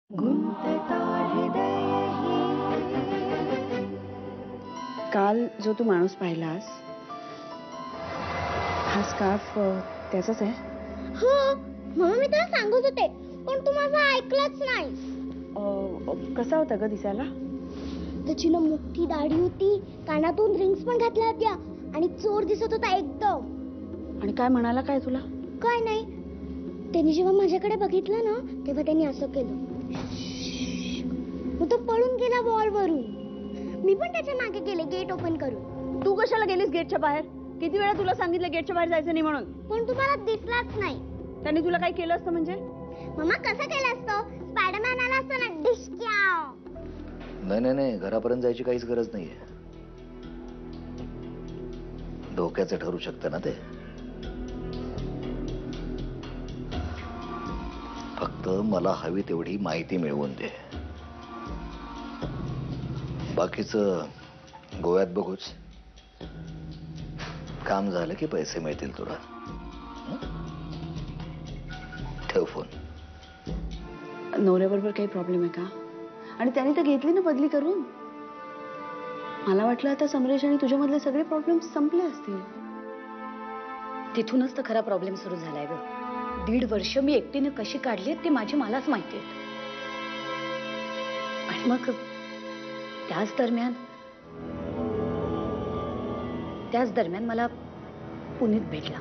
गुंतता हृदय काल जो तू माणूस पाहिलास हा स्कार्फ त्याचाच आहे. हो म्हणून मी तुला सांगत होते पण तू माझं ऐकलंच नाही. कसा होता ग दिसायला? त्याची ना मोठी दाढी होती, कानातून रिंग्स पण घातल्या होत्या आणि चोर दिसत होता एकदम. आणि काय म्हणाला काय तुला? काय नाही, त्यांनी जेव्हा माझ्याकडे बघितलं ना तेव्हा त्यांनी असं केलं. मग तो पळून गेला वॉल वरून. मी पण त्याच्या मागे गेले गेट ओपन करून. तू कशाला गेलीस गेटच्या बाहेर? किती वेळा तुला सांगितलं गेटच्या बाहेर जायचं नाही म्हणून? पण तुम्हाला दिसलाच नाही. त्यांनी तुला काय केलं असतं म्हणजे? मम्मा कसं केलं असतं? स्पायडरमॅन आला असतो ना डिस्क्याव. नाही घरापर्यंत जायची काहीच गरज नाहीये. धोक्याचं ठरू शकतं ना ते. फक्त मला हवी तेवढी माहिती मिळवून दे. बाकीचं गोव्यात बघूच. काम झालं की पैसे मिळतील तुला. ठेव फोन. नवऱ्याबरोबर काही प्रॉब्लेम आहे का? आणि त्याने तर घेतली ना बदली करून. मला वाटलं आता समरेश आणि तुझ्यामधले सगळे प्रॉब्लेम संपले असतील. तिथूनच तर खरा प्रॉब्लेम सुरू झालाय ग. 1.5 वर्ष मी एकटीने कशी काढली ते माझी मलाच माहिती आहे. आणि मग त्याच दरम्यान मला पुनीत भेटला.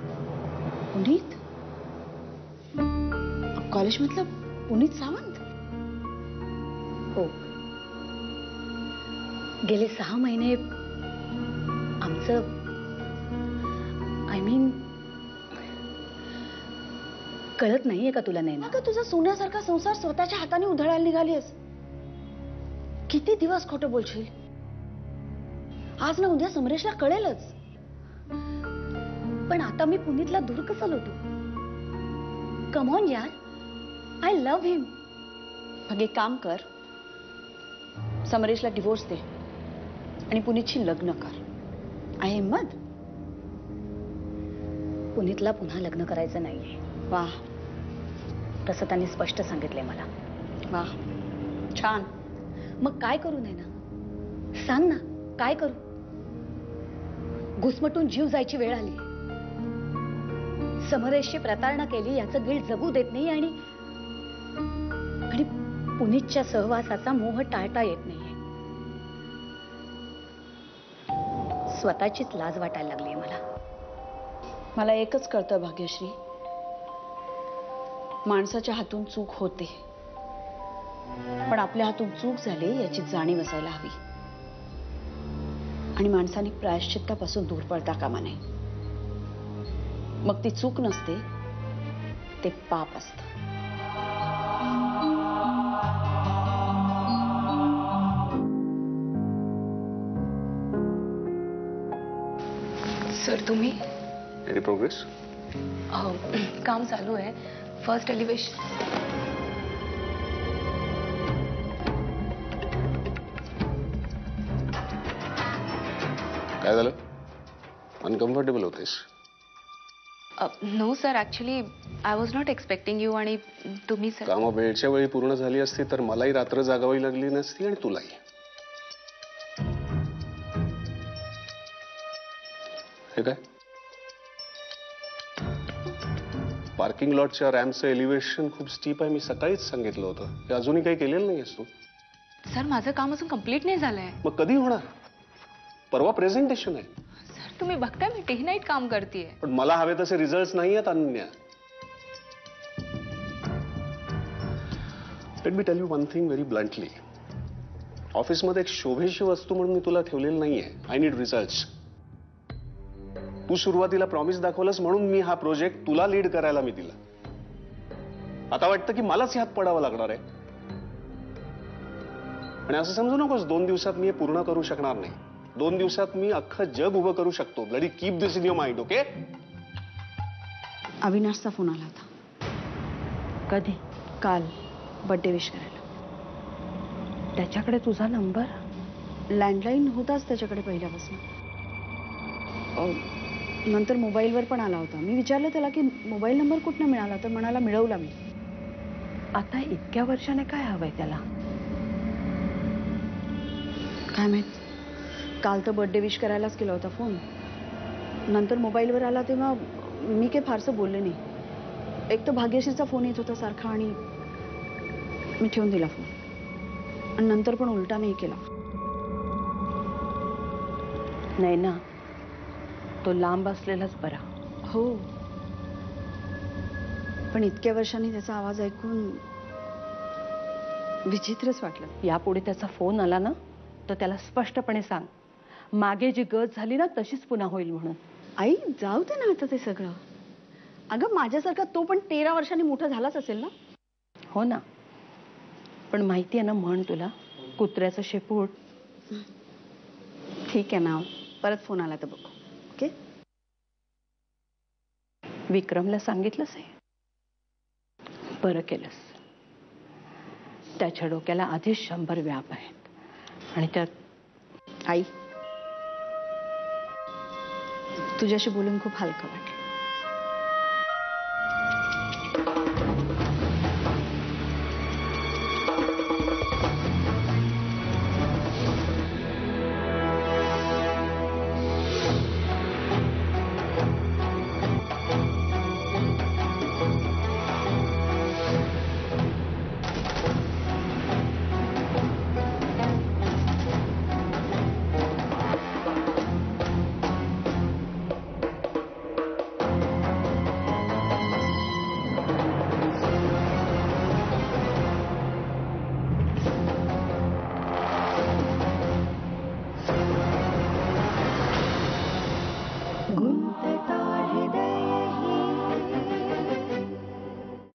पुनीत? कॉलेजमधला पुनीत सावंत? हो. गेले 6 महिने आमचं कळत नाहीये का तुला? नाही ना अगं तुझा सोन्यासारखा संसार स्वतःच्या हाताने उधळायला निघालीस. किती दिवस खोटं बोलशील? आज ना उद्या समरेशला कळेलच. पण आता मी पुनीतला दूर कसं लोटू? कम ऑन यार, आय लव्ह हिम. मग एक काम कर, समरेशला डिवोर्स दे आणि पुनीतशी लग्न कर. आहे हिम्मत? पुनीतला पुन्हा लग्न करायचं नाहीये. वाह, तसं त्यांनी स्पष्ट सांगितलंय मला. वाह, छान. मग काय करू नये ना? सांग ना, काय करू? घुसमटून जीव जायची वेळ आली. समरेशची प्रतारणा केली याचं गिल्ट जगू देत नाही आणि पुनीतच्या सहवासाचा मोह टाळता येत नाहीये. स्वतःचीच लाज वाटायला लागली मला. मला एकच कळतं भाग्यश्री, माणसाच्या हातून चूक होते, पण आपल्या हातून चूक झाली याची जाणीव असायला हवी. आणि माणसाने प्रायश्चित्तापासून दूर पळता कामा नये. मग ती चूक नसते, ते पाप असतं. सर तुम्ही? Any progress? काम चालू आहे. First elevation. काय झालं? अनकम्फर्टेबल होतेस? No sir, actually I was not expecting you. आणि तुम्ही सर कामं वेळच्या वेळी पूर्ण झाली असती तर मलाही रात्र जागावी लागली नसती आणि तुलाही. हे काय? पार्किंग लॉटच्या रॅम्पचं एलिव्हेशन खूप स्टीप आहे. मी सकाळीच सांगितलं होतं. हे अजूनही काही केलेलं नाही असतो. सर माझं काम अजून कम्प्लीट नाही झालंय. मग कधी होणार? परवा प्रेझेंटेशन आहे. सर तुम्ही बघताय मी डे नाईट काम करतेय. पण मला हवे तसे रिझल्ट नाही आहेत Ananya. Let me tell you one thing very bluntly. ऑफिसमध्ये एक शोभेची वस्तू म्हणून मी तुला ठेवलेली नाहीये. I need results. तू सुरुवातीला प्रॉमिस दाखवलंस म्हणून मी हा प्रोजेक्ट तुला लीड करायला मी दिला. आता वाटतं की मलाच ह्यात पडावं लागणार आहे. आणि असं समजू नकोस 2 दिवसात मी हे पूर्ण करू शकणार नाही. 2 दिवसात मी अख्खं जग उभं करू शकतो. Bloody keep this in your mind. Okay? अविनाशचा फोन आला होता. कधी? काल बर्थडे विश करायला. त्याच्याकडे तुझा नंबर? लँडलाईन होताच त्याच्याकडे पहिल्यापासून. नंतर मोबाईलवर पण आला होता. मी विचारलं त्याला की मोबाईल नंबर कुठनं मिळाला, तर म्हणाला मिळवला मी. आता इतक्या वर्षाने काय हवंय त्याला? काय माहित, काल तर बर्थडे विश करायलाच केला होता फोन. नंतर मोबाईलवर आला तेव्हा मी काही फारसं बोलले नाही. एक तर भाग्यश्रीचा फोन येत होता सारखा आणि मी ठेवून दिला फोन. आणि नंतर पण उलटा नाही केला. नाही ना, तो लांब असलेलाच बरा. हो, पण इतक्या वर्षांनी त्याचा आवाज ऐकून विचित्रच वाटलं. यापुढे त्याचा फोन आला ना तर त्याला स्पष्टपणे सांग, मागे जी गत झाली ना तशीच पुन्हा होईल म्हणून. आई जाऊ दे ना आता ते सगळं. अगं माझ्यासारखा तो पण 13 वर्षांनी मोठा झालाच असेल ना. हो ना, पण माहिती आहे ना म्हण तुला, कुत्र्याचं शेपूट. ठीक आहे ना, परत फोन आला तर बघू. ओके. विक्रमला सांगितलंच आहे. बरं केलंस. त्याच्या डोक्याला आधीच 100 व्याप आहेत आणि त्यात आई तुझ्याशी बोलून खूप हलकं वाटलं.